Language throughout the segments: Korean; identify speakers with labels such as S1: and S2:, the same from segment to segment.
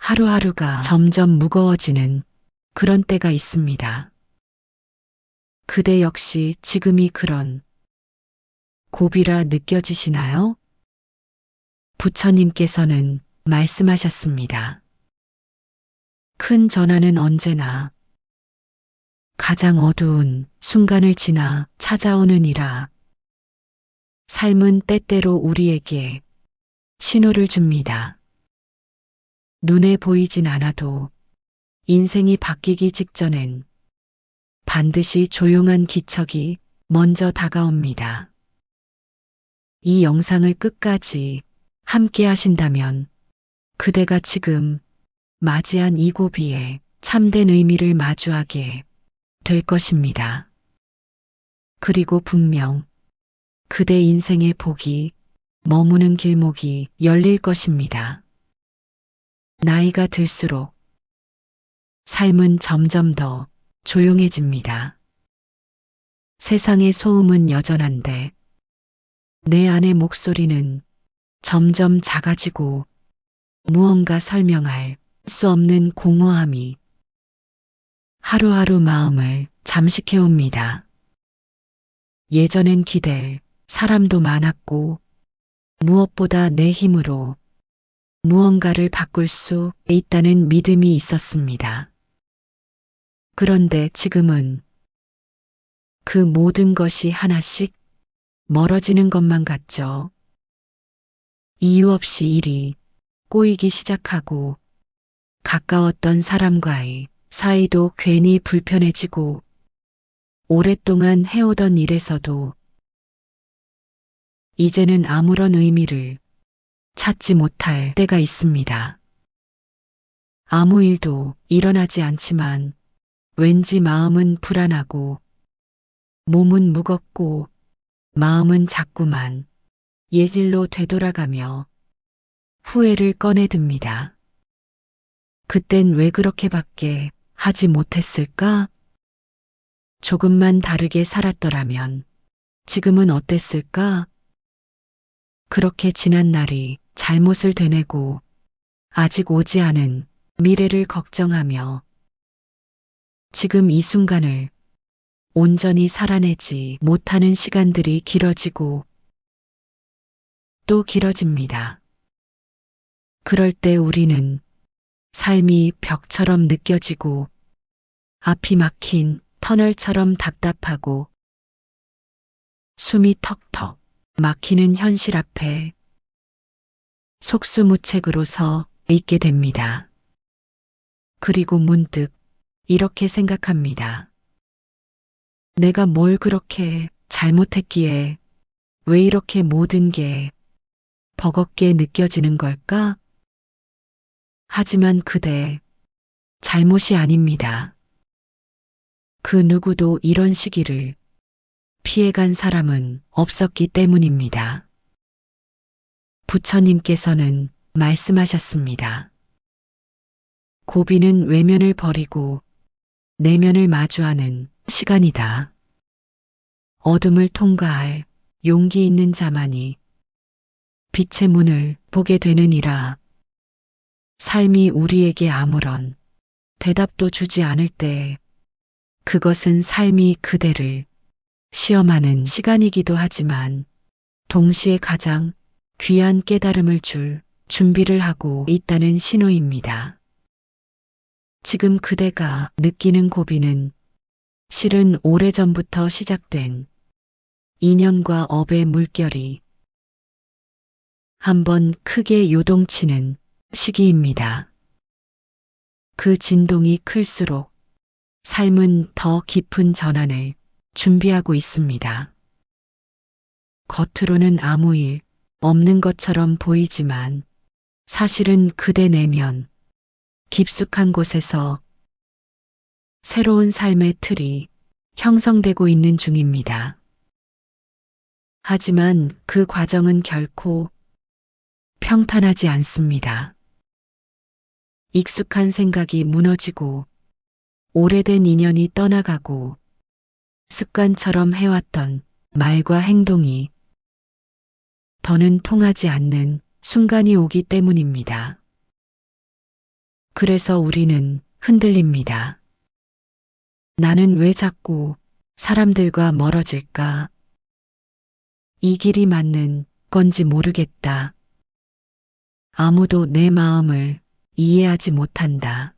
S1: 하루하루가 점점 무거워지는 그런 때가 있습니다. 그대 역시 지금이 그런 고비라 느껴지시나요? 부처님께서는 말씀하셨습니다. 큰 전환은 언제나 가장 어두운 순간을 지나 찾아오느니라. 삶은 때때로 우리에게 신호를 줍니다. 눈에 보이진 않아도 인생이 바뀌기 직전엔 반드시 조용한 기척이 먼저 다가옵니다. 이 영상을 끝까지 함께 하신다면 그대가 지금 맞이한 이 고비에 참된 의미를 마주하게 될 것입니다. 그리고 분명 그대 인생의 복이 머무는 길목이 열릴 것입니다. 나이가 들수록 삶은 점점 더 조용해집니다. 세상의 소음은 여전한데 내 안의 목소리는 점점 작아지고 무언가 설명할 수 없는 공허함이 하루하루 마음을 잠식해옵니다. 예전엔 기댈 사람도 많았고 무엇보다 내 힘으로 무언가를 바꿀 수 있다는 믿음이 있었습니다. 그런데 지금은 그 모든 것이 하나씩 멀어지는 것만 같죠. 이유 없이 일이 꼬이기 시작하고 가까웠던 사람과의 사이도 괜히 불편해지고 오랫동안 해오던 일에서도 이제는 아무런 의미를 찾지 못할 때가 있습니다. 아무 일도 일어나지 않지만 왠지 마음은 불안하고 몸은 무겁고 마음은 자꾸만 예질로 되돌아가며 후회를 꺼내듭니다. 그땐 왜 그렇게밖에 하지 못했을까? 조금만 다르게 살았더라면 지금은 어땠을까? 그렇게 지난 날이 잘못을 되뇌고 아직 오지 않은 미래를 걱정하며 지금 이 순간을 온전히 살아내지 못하는 시간들이 길어지고 또 길어집니다. 그럴 때 우리는 삶이 벽처럼 느껴지고 앞이 막힌 터널처럼 답답하고 숨이 턱턱 막히는 현실 앞에 속수무책으로 서 있게 됩니다. 그리고 문득 이렇게 생각합니다. 내가 뭘 그렇게 잘못했기에 왜 이렇게 모든 게 버겁게 느껴지는 걸까? 하지만 그대 잘못이 아닙니다. 그 누구도 이런 시기를 피해간 사람은 없었기 때문입니다. 부처님께서는 말씀하셨습니다. 고비는 외면을 버리고 내면을 마주하는 시간이다. 어둠을 통과할 용기 있는 자만이 빛의 문을 보게 되느니라. 삶이 우리에게 아무런 대답도 주지 않을 때 그것은 삶이 그대를 시험하는 시간이기도 하지만 동시에 가장 귀한 깨달음을 줄 준비를 하고 있다는 신호입니다. 지금 그대가 느끼는 고비는 실은 오래전부터 시작된 인연과 업의 물결이 한번 크게 요동치는 시기입니다. 그 진동이 클수록 삶은 더 깊은 전환을 준비하고 있습니다. 겉으로는 아무 일 없는 것처럼 보이지만 사실은 그대 내면 깊숙한 곳에서 새로운 삶의 틀이 형성되고 있는 중입니다. 하지만 그 과정은 결코 평탄하지 않습니다. 익숙한 생각이 무너지고 오래된 인연이 떠나가고 습관처럼 해왔던 말과 행동이 더는 통하지 않는 순간이 오기 때문입니다. 그래서 우리는 흔들립니다. 나는 왜 자꾸 사람들과 멀어질까? 이 길이 맞는 건지 모르겠다. 아무도 내 마음을 이해하지 못한다.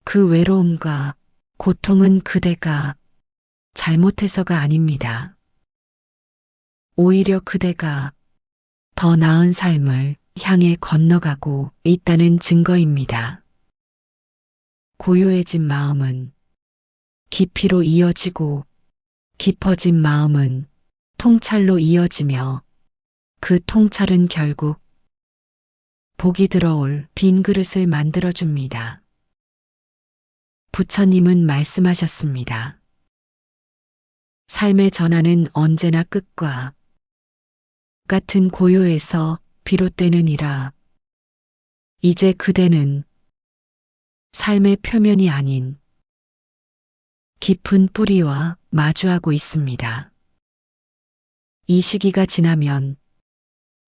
S1: 그 외로움과 고통은 그대가 잘못해서가 아닙니다. 오히려 그대가 더 나은 삶을 향해 건너가고 있다는 증거입니다. 고요해진 마음은 깊이로 이어지고 깊어진 마음은 통찰로 이어지며 그 통찰은 결국 복이 들어올 빈 그릇을 만들어줍니다. 부처님은 말씀하셨습니다. 삶의 전환은 언제나 끝과 같은 고요에서 비롯되느니라. 이제 그대는 삶의 표면이 아닌 깊은 뿌리와 마주하고 있습니다. 이 시기가 지나면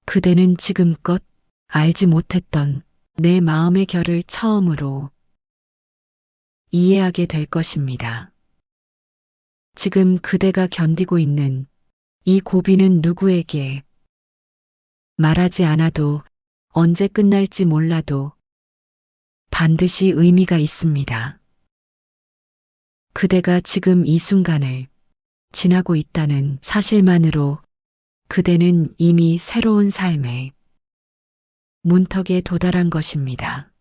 S1: 그대는 지금껏 알지 못했던 내 마음의 결을 처음으로 이해하게 될 것입니다. 지금 그대가 견디고 있는 이 고비는 누구에게 말하지 않아도 언제 끝날지 몰라도 반드시 의미가 있습니다. 그대가 지금 이 순간을 지나고 있다는 사실만으로 그대는 이미 새로운 삶의 문턱에 도달한 것입니다.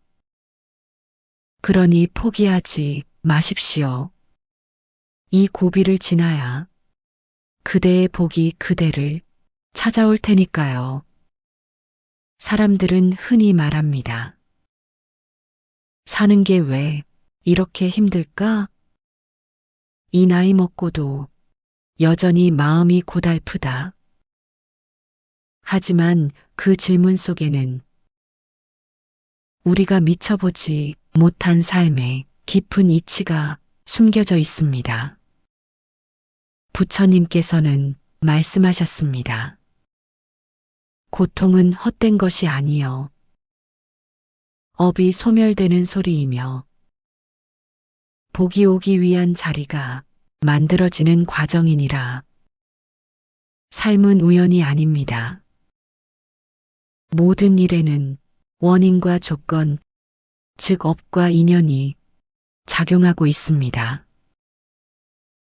S1: 그러니 포기하지 마십시오. 이 고비를 지나야 그대의 복이 그대를 찾아올 테니까요. 사람들은 흔히 말합니다. 사는 게 왜 이렇게 힘들까? 이 나이 먹고도 여전히 마음이 고달프다. 하지만 그 질문 속에는 우리가 미쳐보지 못한 삶의 깊은 이치가 숨겨져 있습니다. 부처님께서는 말씀하셨습니다. 고통은 헛된 것이 아니요 업이 소멸되는 소리이며 복이 오기 위한 자리가 만들어지는 과정이니라. 삶은 우연이 아닙니다. 모든 일에는 원인과 조건, 즉 업과 인연이 작용하고 있습니다.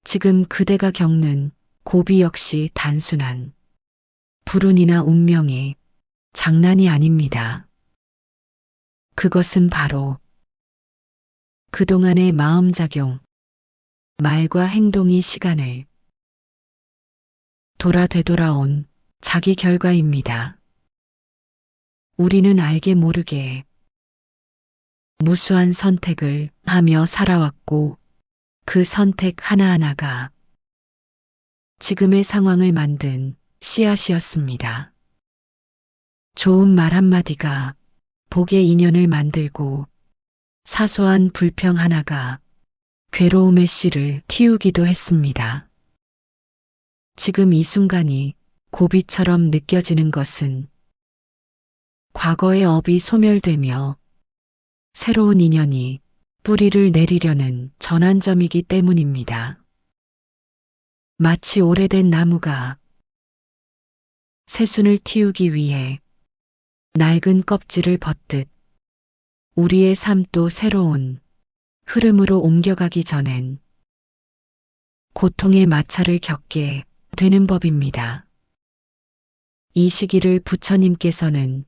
S1: 지금 그대가 겪는 고비 역시 단순한 불운이나 운명의 장난이 아닙니다. 그것은 바로 그동안의 마음작용, 말과 행동이 시간을 되돌아온 자기 결과입니다. 우리는 알게 모르게 무수한 선택을 하며 살아왔고 그 선택 하나하나가 지금의 상황을 만든 씨앗이었습니다. 좋은 말 한마디가 복의 인연을 만들고 사소한 불평 하나가 괴로움의 씨를 틔우기도 했습니다. 지금 이 순간이 고비처럼 느껴지는 것은 과거의 업이 소멸되며 새로운 인연이 뿌리를 내리려는 전환점이기 때문입니다. 마치 오래된 나무가 새순을 틔우기 위해 낡은 껍질을 벗듯 우리의 삶도 새로운 흐름으로 옮겨가기 전엔 고통의 마찰을 겪게 되는 법입니다. 이 시기를 부처님께서는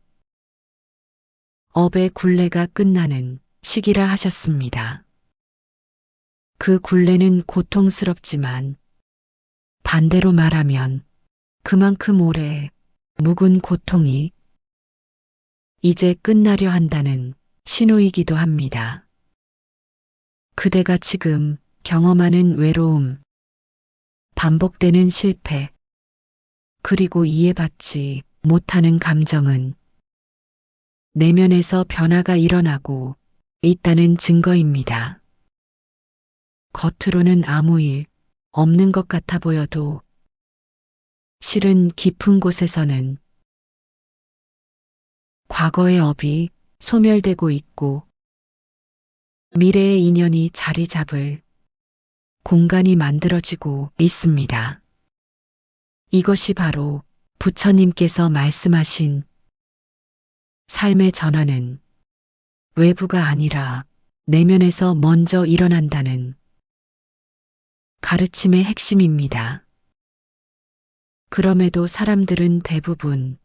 S1: 업의 굴레가 끝나는 시기라 하셨습니다. 그 굴레는 고통스럽지만 반대로 말하면 그만큼 오래 묵은 고통이 이제 끝나려 한다는 신호이기도 합니다. 그대가 지금 경험하는 외로움, 반복되는 실패, 그리고 이해받지 못하는 감정은 내면에서 변화가 일어나고 있다는 증거입니다. 겉으로는 아무 일 없는 것 같아 보여도 실은 깊은 곳에서는 과거의 업이 소멸되고 있고 미래의 인연이 자리 잡을 공간이 만들어지고 있습니다. 이것이 바로 부처님께서 말씀하신 삶의 전환은 외부가 아니라 내면에서 먼저 일어난다는 가르침의 핵심입니다. 그럼에도 사람들은 대부분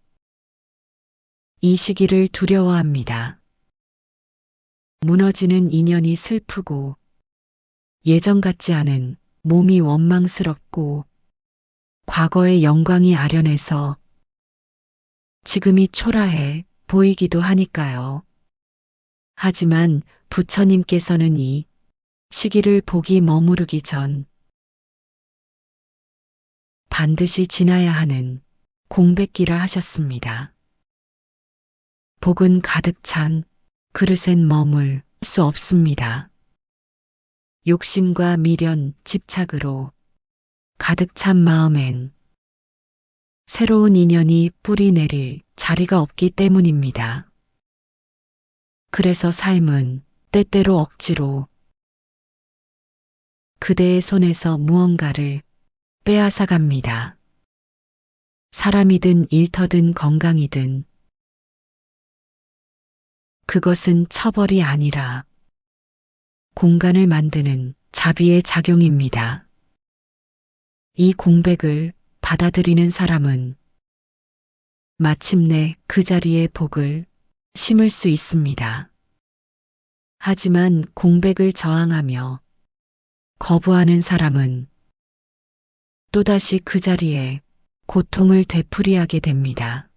S1: 이 시기를 두려워합니다. 무너지는 인연이 슬프고 예전 같지 않은 몸이 원망스럽고 과거의 영광이 아련해서 지금이 초라해 보이기도 하니까요. 하지만 부처님께서는 이 시기를 복이 머무르기 전 반드시 지나야 하는 공백기라 하셨습니다. 복은 가득 찬 그릇엔 머물 수 없습니다. 욕심과 미련, 집착으로 가득 찬 마음엔 새로운 인연이 뿌리 내릴 자리가 없기 때문입니다. 그래서 삶은 때때로 억지로 그대의 손에서 무언가를 빼앗아 갑니다. 사람이든 일터든 건강이든 그것은 처벌이 아니라 공간을 만드는 자비의 작용입니다. 이 공백을 받아들이는 사람은 마침내 그 자리에 복을 심을 수 있습니다. 하지만 공백을 저항하며 거부하는 사람은 또다시 그 자리에 고통을 되풀이하게 됩니다.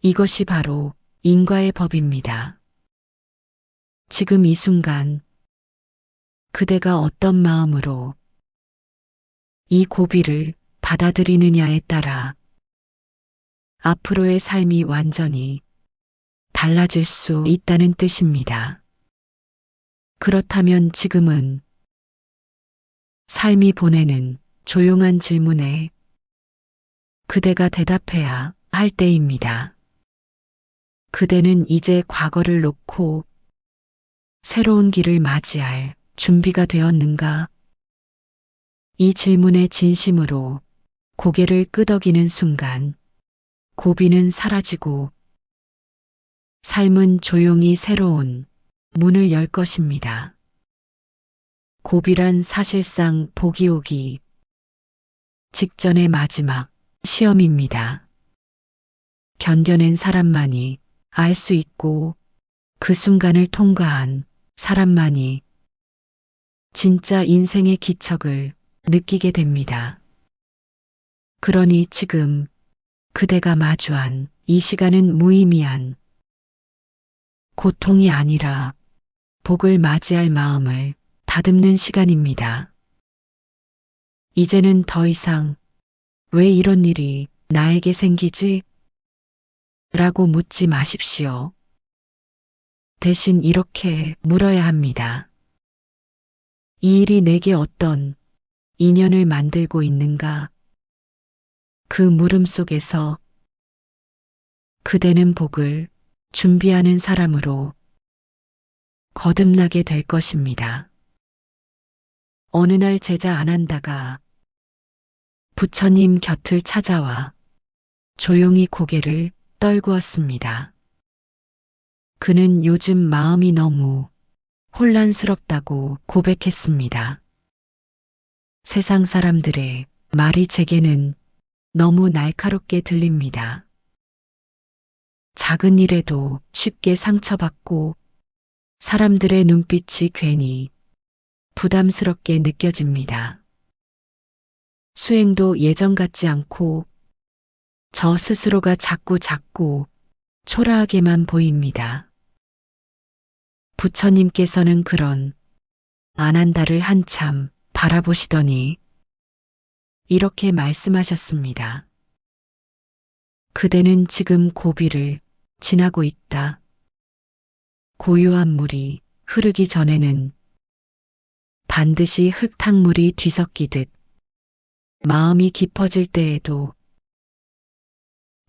S1: 이것이 바로 인과의 법입니다. 지금 이 순간 그대가 어떤 마음으로 이 고비를 받아들이느냐에 따라 앞으로의 삶이 완전히 달라질 수 있다는 뜻입니다. 그렇다면 지금은 삶이 보내는 조용한 질문에 그대가 대답해야 할 때입니다. 그대는 이제 과거를 놓고 새로운 길을 맞이할 준비가 되었는가? 이 질문에 진심으로 고개를 끄덕이는 순간 고비는 사라지고 삶은 조용히 새로운 문을 열 것입니다. 고비란 사실상 복이 오기 직전의 마지막 시험입니다. 견뎌낸 사람만이 알 수 있고 그 순간을 통과한 사람만이 진짜 인생의 기척을 느끼게 됩니다. 그러니 지금 그대가 마주한 이 시간은 무의미한 고통이 아니라 복을 맞이할 마음을 다듬는 시간입니다. 이제는 더 이상 왜 이런 일이 나에게 생기지? 라고 묻지 마십시오. 대신 이렇게 물어야 합니다. 이 일이 내게 어떤 인연을 만들고 있는가? 그 물음 속에서 그대는 복을 준비하는 사람으로 거듭나게 될 것입니다. 어느 날 제자 아난다가 부처님 곁을 찾아와 조용히 고개를 떨구었습니다. 그는 요즘 마음이 너무 혼란스럽다고 고백했습니다. 세상 사람들의 말이 제게는 너무 날카롭게 들립니다. 작은 일에도 쉽게 상처받고 사람들의 눈빛이 괜히 부담스럽게 느껴집니다. 수행도 예전 같지 않고 저 스스로가 자꾸 작고 초라하게만 보입니다. 부처님께서는 그런 아난다를 한참 바라보시더니 이렇게 말씀하셨습니다. 그대는 지금 고비를 지나고 있다. 고요한 물이 흐르기 전에는 반드시 흙탕물이 뒤섞이듯 마음이 깊어질 때에도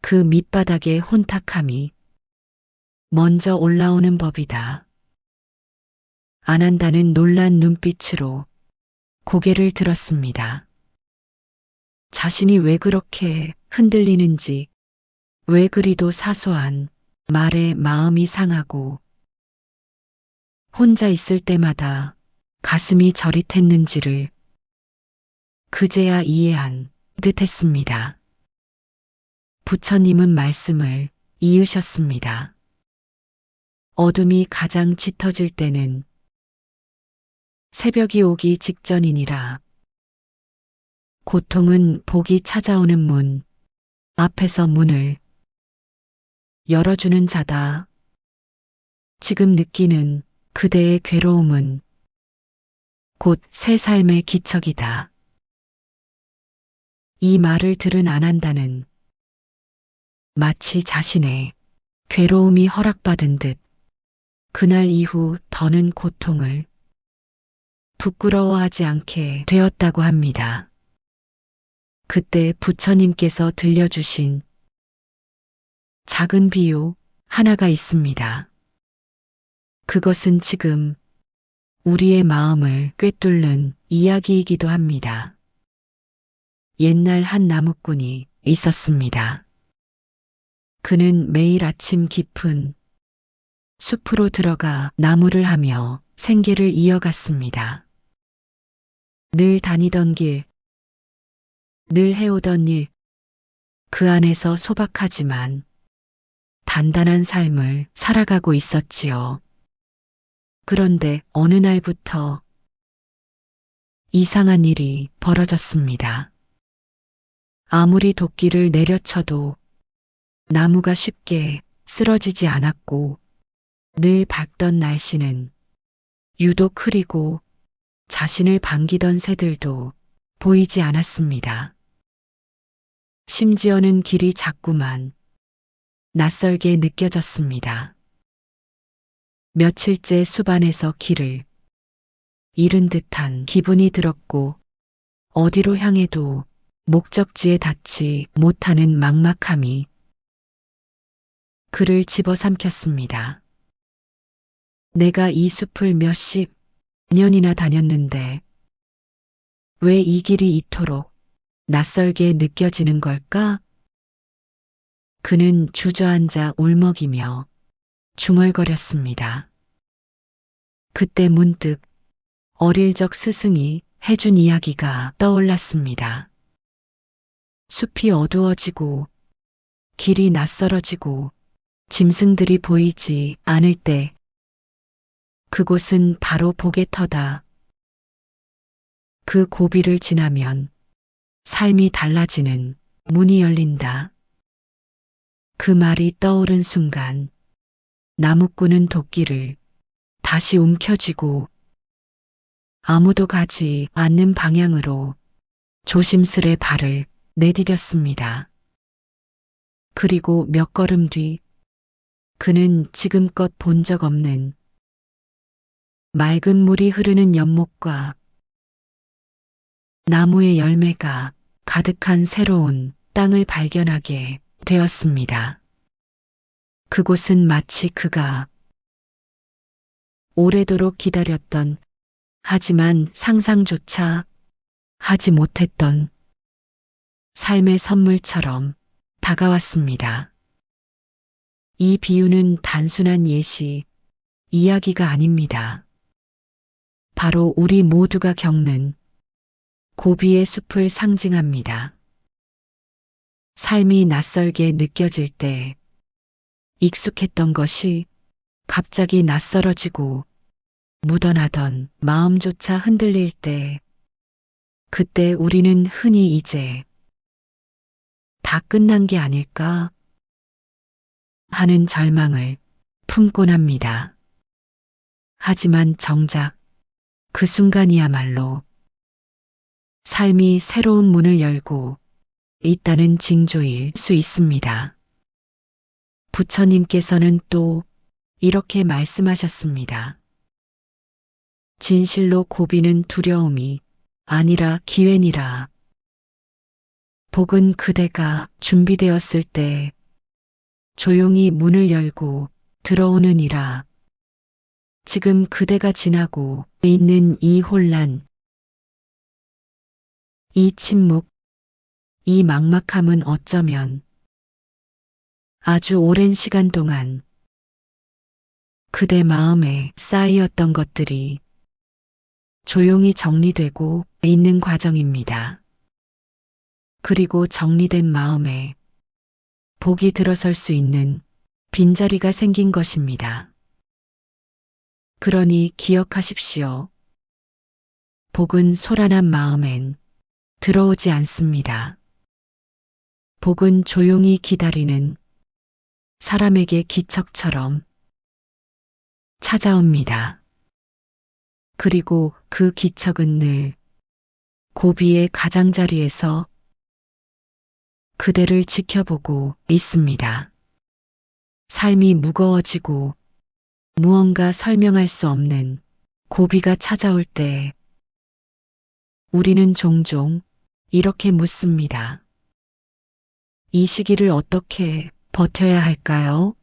S1: 그 밑바닥의 혼탁함이 먼저 올라오는 법이다. 안한다는 놀란 눈빛으로 고개를 들었습니다. 자신이 왜 그렇게 흔들리는지, 왜 그리도 사소한 말에 마음이 상하고 혼자 있을 때마다 가슴이 저릿했는지를 그제야 이해한 듯했습니다. 부처님은 말씀을 이으셨습니다. 어둠이 가장 짙어질 때는 새벽이 오기 직전이니라. 고통은 복이 찾아오는 문 앞에서 문을 열어주는 자다. 지금 느끼는 그대의 괴로움은 곧 새 삶의 기척이다. 이 말을 들은 안한다는 마치 자신의 괴로움이 허락받은 듯 그날 이후 더는 고통을 부끄러워하지 않게 되었다고 합니다. 그때 부처님께서 들려주신 작은 비유 하나가 있습니다. 그것은 지금 우리의 마음을 꿰뚫는 이야기이기도 합니다. 옛날 한 나무꾼이 있었습니다. 그는 매일 아침 깊은 숲으로 들어가 나무를 하며 생계를 이어갔습니다. 늘 다니던 길, 늘 해오던 일, 그 안에서 소박하지만 단단한 삶을 살아가고 있었지요. 그런데 어느 날부터 이상한 일이 벌어졌습니다. 아무리 도끼를 내려쳐도 나무가 쉽게 쓰러지지 않았고 늘 밝던 날씨는 유독 흐리고 자신을 반기던 새들도 보이지 않았습니다. 심지어는 길이 자꾸만 낯설게 느껴졌습니다. 며칠째 숲 안에서 길을 잃은 듯한 기분이 들었고 어디로 향해도 목적지에 닿지 못하는 막막함이 그를 집어삼켰습니다. 내가 이 숲을 몇십 년이나 다녔는데 왜 이 길이 이토록 낯설게 느껴지는 걸까? 그는 주저앉아 울먹이며 중얼거렸습니다. 그때 문득 어릴 적 스승이 해준 이야기가 떠올랐습니다. 숲이 어두워지고 길이 낯설어지고 짐승들이 보이지 않을 때 그곳은 바로 복의 터다. 그 고비를 지나면 삶이 달라지는 문이 열린다. 그 말이 떠오른 순간 나무꾼은 도끼를 다시 움켜쥐고 아무도 가지 않는 방향으로 조심스레 발을 내디뎠습니다. 그리고 몇 걸음 뒤 그는 지금껏 본 적 없는 맑은 물이 흐르는 연못과 나무의 열매가 가득한 새로운 땅을 발견하게 되었습니다. 그곳은 마치 그가 오래도록 기다렸던 하지만 상상조차 하지 못했던 삶의 선물처럼 다가왔습니다. 이 비유는 단순한 예시, 이야기가 아닙니다. 바로 우리 모두가 겪는 고비의 숲을 상징합니다. 삶이 낯설게 느껴질 때 익숙했던 것이 갑자기 낯설어지고 묻어나던 마음조차 흔들릴 때 그때 우리는 흔히 이제 다 끝난 게 아닐까 하는 절망을 품곤 합니다. 하지만 정작 그 순간이야말로 삶이 새로운 문을 열고 있다는 징조일 수 있습니다. 부처님께서는 또 이렇게 말씀하셨습니다. 진실로 고비는 두려움이 아니라 기회니라. 복은 그대가 준비되었을 때 조용히 문을 열고 들어오느니라. 지금 그대가 지나고 있는 이 혼란, 이 침묵, 이 막막함은 어쩌면 아주 오랜 시간 동안 그대 마음에 쌓이었던 것들이 조용히 정리되고 있는 과정입니다. 그리고 정리된 마음에 복이 들어설 수 있는 빈자리가 생긴 것입니다. 그러니 기억하십시오. 복은 소란한 마음엔 들어오지 않습니다. 복은 조용히 기다리는 사람에게 기척처럼 찾아옵니다. 그리고 그 기척은 늘 고비의 가장자리에서 그대를 지켜보고 있습니다. 삶이 무거워지고 무언가 설명할 수 없는 고비가 찾아올 때 우리는 종종 이렇게 묻습니다. 이 시기를 어떻게 버텨야 할까요?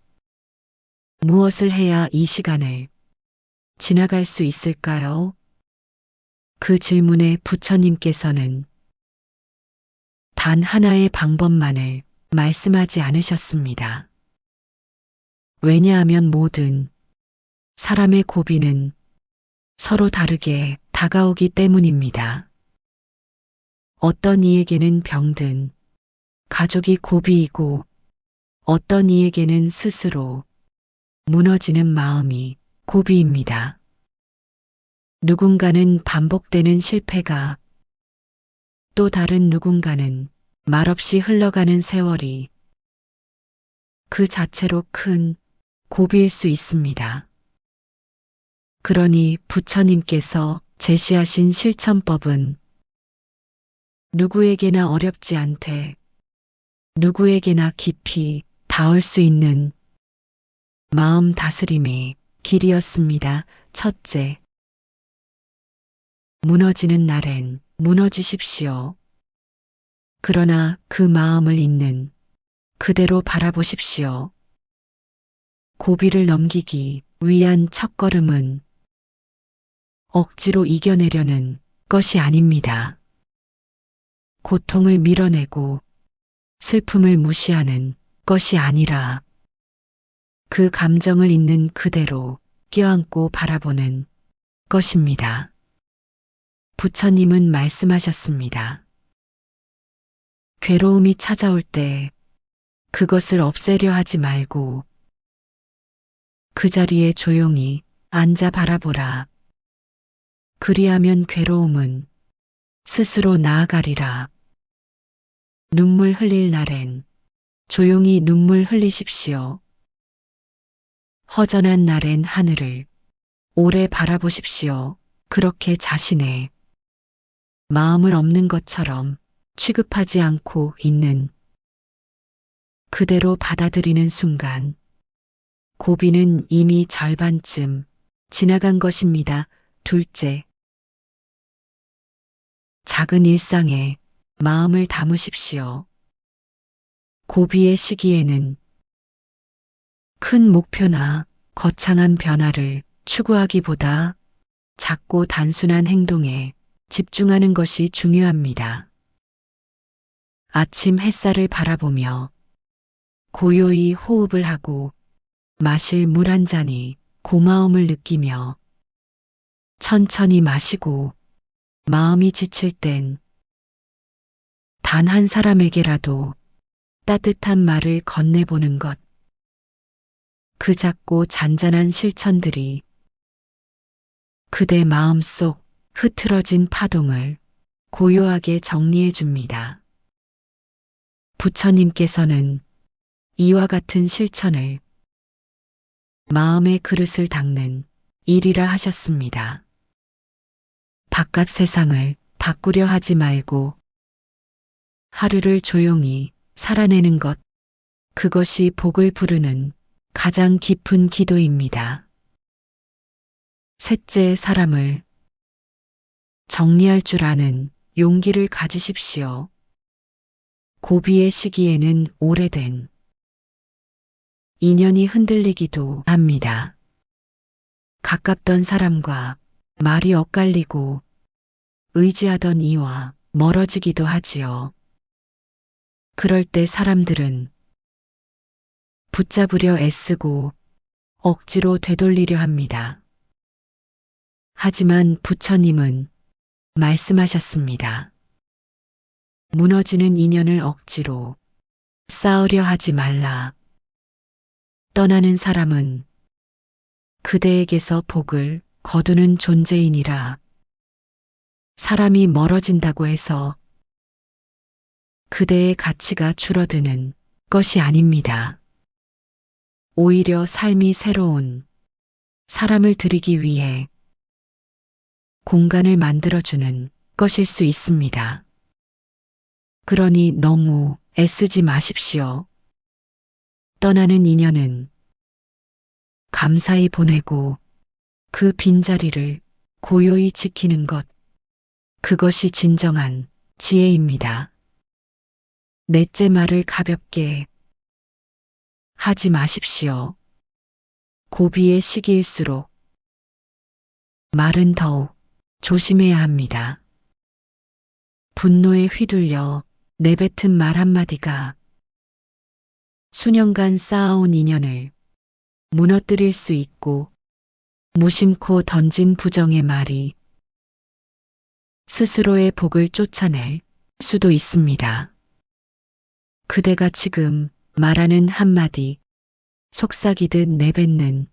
S1: 무엇을 해야 이 시간을 지나갈 수 있을까요? 그 질문에 부처님께서는 단 하나의 방법만을 말씀하지 않으셨습니다. 왜냐하면 모든 사람의 고비는 서로 다르게 다가오기 때문입니다. 어떤 이에게는 병든 가족이 고비이고 어떤 이에게는 스스로 무너지는 마음이 고비입니다. 누군가는 반복되는 실패가, 또 다른 누군가는 말없이 흘러가는 세월이 그 자체로 큰 고비일 수 있습니다. 그러니 부처님께서 제시하신 실천법은 누구에게나 어렵지 않되 누구에게나 깊이 닿을 수 있는 마음 다스림의 길이었습니다. 첫째, 무너지는 날엔 무너지십시오. 그러나 그 마음을 있는 그대로 바라보십시오. 고비를 넘기기 위한 첫걸음은 억지로 이겨내려는 것이 아닙니다. 고통을 밀어내고 슬픔을 무시하는 것이 아니라 그 감정을 있는 그대로 껴안고 바라보는 것입니다. 부처님은 말씀하셨습니다. 괴로움이 찾아올 때 그것을 없애려 하지 말고 그 자리에 조용히 앉아 바라보라. 그리하면 괴로움은 스스로 나아가리라. 눈물 흘릴 날엔 조용히 눈물 흘리십시오. 허전한 날엔 하늘을 오래 바라보십시오. 그렇게 자신의 마음을 없는 것처럼 취급하지 않고 있는 그대로 받아들이는 순간 고비는 이미 절반쯤 지나간 것입니다. 둘째, 작은 일상에 마음을 담으십시오. 고비의 시기에는 큰 목표나 거창한 변화를 추구하기보다 작고 단순한 행동에 집중하는 것이 중요합니다. 아침 햇살을 바라보며 고요히 호흡을 하고 마실 물 한 잔이 고마움을 느끼며 천천히 마시고 마음이 지칠 땐 단 한 사람에게라도 따뜻한 말을 건네보는 것. 그 작고 잔잔한 실천들이 그대 마음속 흐트러진 파동을 고요하게 정리해 줍니다. 부처님께서는 이와 같은 실천을 마음의 그릇을 닦는 일이라 하셨습니다. 바깥 세상을 바꾸려 하지 말고 하루를 조용히 살아내는 것, 그것이 복을 부르는 가장 깊은 기도입니다. 셋째, 사람을 정리할 줄 아는 용기를 가지십시오. 고비의 시기에는 오래된 인연이 흔들리기도 합니다. 가깝던 사람과 말이 엇갈리고 의지하던 이와 멀어지기도 하지요. 그럴 때 사람들은 붙잡으려 애쓰고 억지로 되돌리려 합니다. 하지만 부처님은 말씀하셨습니다. 무너지는 인연을 억지로 쌓으려 하지 말라. 떠나는 사람은 그대에게서 복을 거두는 존재이니라. 사람이 멀어진다고 해서 그대의 가치가 줄어드는 것이 아닙니다. 오히려 삶이 새로운 사람을 들이기 위해 공간을 만들어주는 것일 수 있습니다. 그러니 너무 애쓰지 마십시오. 떠나는 인연은 감사히 보내고 그 빈자리를 고요히 지키는 것, 그것이 진정한 지혜입니다. 넷째 말을 가볍게 하지 마십시오. 고비의 시기일수록 말은 더욱 조심해야 합니다. 분노에 휘둘려 내뱉은 말 한마디가 수년간 쌓아온 인연을 무너뜨릴 수 있고 무심코 던진 부정의 말이 스스로의 복을 쫓아낼 수도 있습니다. 그대가 지금 말하는 한마디, 속삭이듯 내뱉는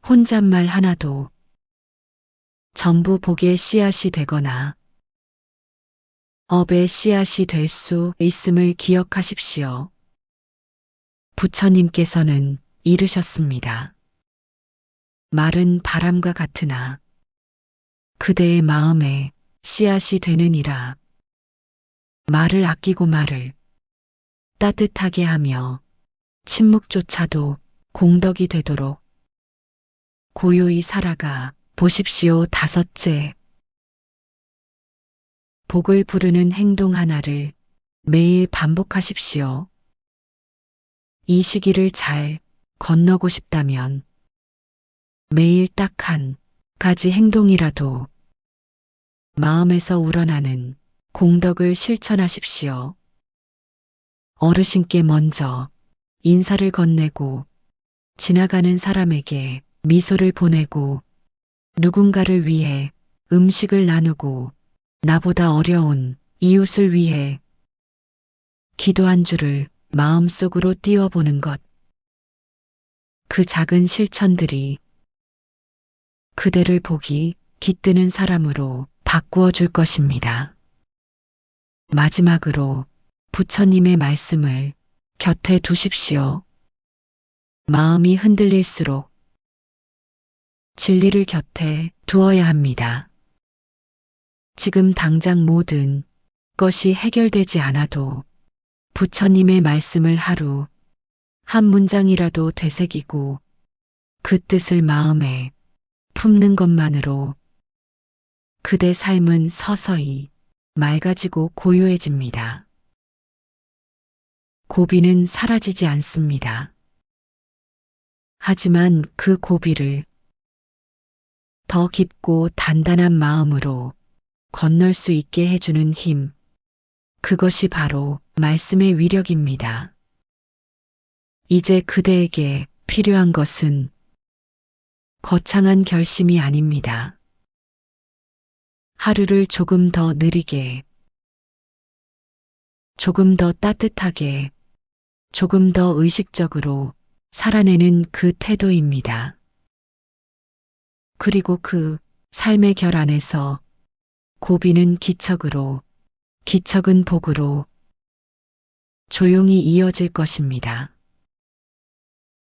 S1: 혼잣말 하나도 전부 복의 씨앗이 되거나 업의 씨앗이 될 수 있음을 기억하십시오. 부처님께서는 이르셨습니다. 말은 바람과 같으나 그대의 마음에 씨앗이 되느니라. 말을 아끼고 말을 따뜻하게 하며 침묵조차도 공덕이 되도록 고요히 살아가 보십시오. 다섯째, 복을 부르는 행동 하나를 매일 반복하십시오. 이 시기를 잘 건너고 싶다면 매일 딱 한 가지 행동이라도 마음에서 우러나는 공덕을 실천하십시오. 어르신께 먼저 인사를 건네고 지나가는 사람에게 미소를 보내고 누군가를 위해 음식을 나누고 나보다 어려운 이웃을 위해 기도 한 줄을 마음속으로 띄워보는 것. 그 작은 실천들이 그대를 복이 깃드는 사람으로 바꾸어 줄 것입니다. 마지막으로 부처님의 말씀을 곁에 두십시오. 마음이 흔들릴수록 진리를 곁에 두어야 합니다. 지금 당장 모든 것이 해결되지 않아도 부처님의 말씀을 하루 한 문장이라도 되새기고 그 뜻을 마음에 품는 것만으로 그대 삶은 서서히 맑아지고 고요해집니다. 고비는 사라지지 않습니다. 하지만 그 고비를 더 깊고 단단한 마음으로 건널 수 있게 해주는 힘, 그것이 바로 말씀의 위력입니다. 이제 그대에게 필요한 것은 거창한 결심이 아닙니다. 하루를 조금 더 느리게, 조금 더 따뜻하게, 조금 더 의식적으로 살아내는 그 태도입니다. 그리고 그 삶의 결 안에서 고비는 기척으로, 기척은 복으로 조용히 이어질 것입니다.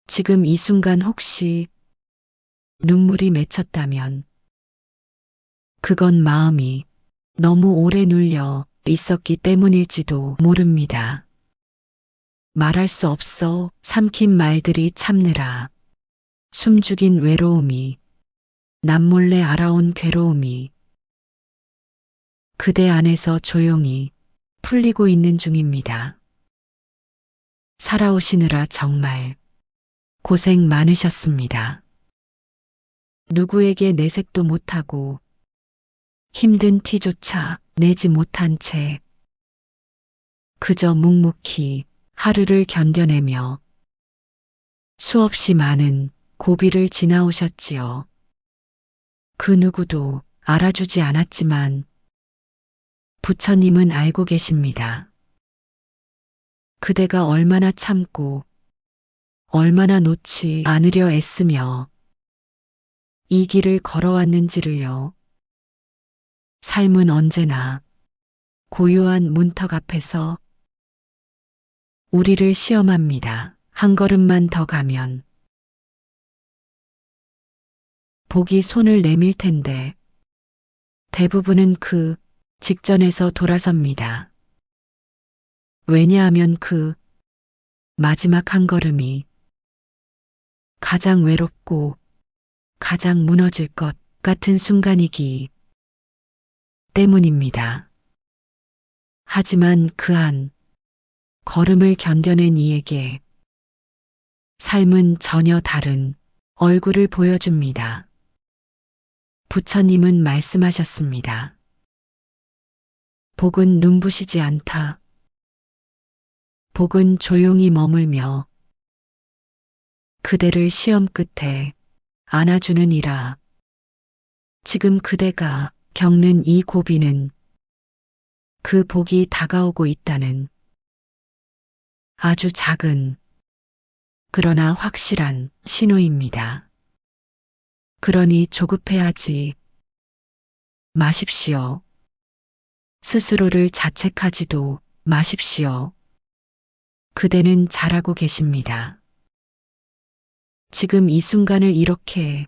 S1: 지금 이 순간 혹시 눈물이 맺혔다면 그건 마음이 너무 오래 눌려 있었기 때문일지도 모릅니다. 말할 수 없어 삼킨 말들이 참느라 숨죽인 외로움이 남몰래 알아온 괴로움이 그대 안에서 조용히 풀리고 있는 중입니다. 살아오시느라 정말 고생 많으셨습니다. 누구에게 내색도 못하고 힘든 티조차 내지 못한 채 그저 묵묵히 하루를 견뎌내며 수없이 많은 고비를 지나오셨지요. 그 누구도 알아주지 않았지만 부처님은 알고 계십니다. 그대가 얼마나 참고 얼마나 놓지 않으려 애쓰며 이 길을 걸어왔는지를요. 삶은 언제나 고요한 문턱 앞에서 우리를 시험합니다. 한 걸음만 더 가면 복이 손을 내밀 텐데 대부분은 그 직전에서 돌아섭니다. 왜냐하면 그 마지막 한 걸음이 가장 외롭고 가장 무너질 것 같은 순간이기 때문입니다. 하지만 그 한 걸음을 견뎌낸 이에게 삶은 전혀 다른 얼굴을 보여줍니다. 부처님은 말씀하셨습니다. 복은 눈부시지 않다. 복은 조용히 머물며 그대를 시험 끝에 안아주는 이라. 지금 그대가 겪는 이 고비는 그 복이 다가오고 있다는 아주 작은 그러나 확실한 신호입니다. 그러니 조급해하지 마십시오. 스스로를 자책하지도 마십시오. 그대는 잘하고 계십니다. 지금 이 순간을 이렇게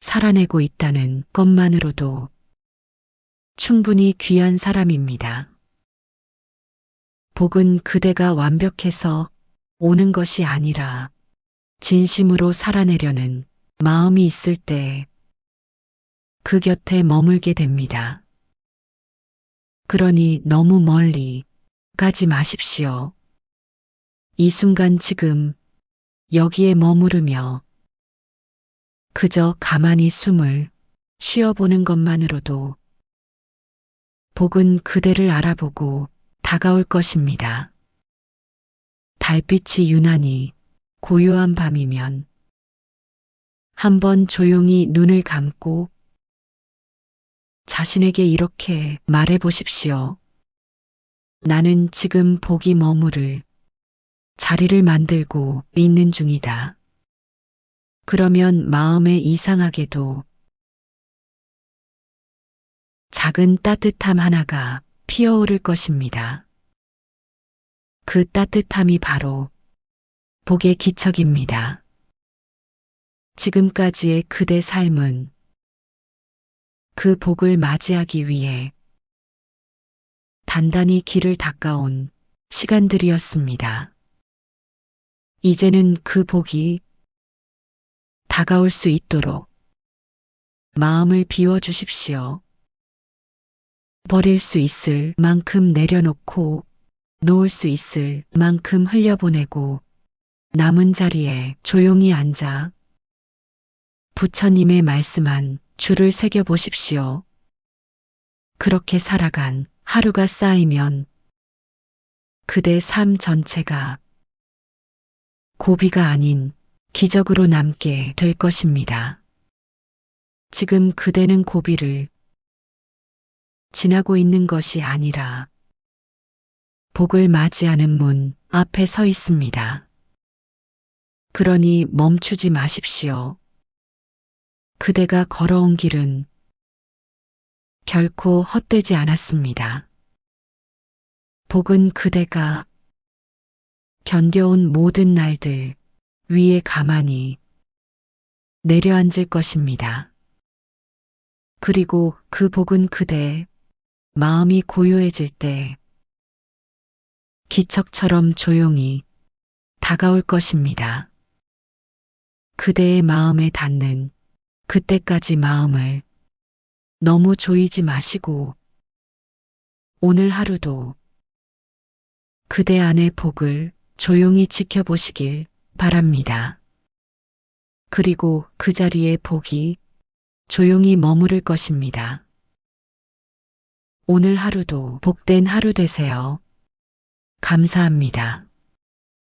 S1: 살아내고 있다는 것만으로도 충분히 귀한 사람입니다. 복은 그대가 완벽해서 오는 것이 아니라 진심으로 살아내려는 마음이 있을 때 그 곁에 머물게 됩니다. 그러니 너무 멀리 가지 마십시오. 이 순간 지금 여기에 머무르며 그저 가만히 숨을 쉬어보는 것만으로도 복은 그대를 알아보고 다가올 것입니다. 달빛이 유난히 고요한 밤이면 한번 조용히 눈을 감고 자신에게 이렇게 말해 보십시오. 나는 지금 복이 머무를 자리를 만들고 있는 중이다. 그러면 마음에 이상하게도 작은 따뜻함 하나가 피어오를 것입니다. 그 따뜻함이 바로 복의 기척입니다. 지금까지의 그대 삶은 그 복을 맞이하기 위해 단단히 길을 닦아온 시간들이었습니다. 이제는 그 복이 다가올 수 있도록 마음을 비워주십시오. 버릴 수 있을 만큼 내려놓고 놓을 수 있을 만큼 흘려보내고 남은 자리에 조용히 앉아 부처님의 말씀한 줄을 새겨보십시오. 그렇게 살아간 하루가 쌓이면 그대 삶 전체가 고비가 아닌 기적으로 남게 될 것입니다. 지금 그대는 고비를 지나고 있는 것이 아니라 복을 맞이하는 문 앞에 서 있습니다. 그러니 멈추지 마십시오. 그대가 걸어온 길은 결코 헛되지 않았습니다. 복은 그대가 견뎌온 모든 날들 위에 가만히 내려앉을 것입니다. 그리고 그 복은 그대 마음이 고요해질 때 기척처럼 조용히 다가올 것입니다. 그대의 마음에 닿는 그때까지 마음을 너무 조이지 마시고 오늘 하루도 그대 안의 복을 조용히 지켜보시길 바랍니다. 그리고 그 자리에 복이 조용히 머무를 것입니다. 오늘 하루도 복된 하루 되세요. 감사합니다.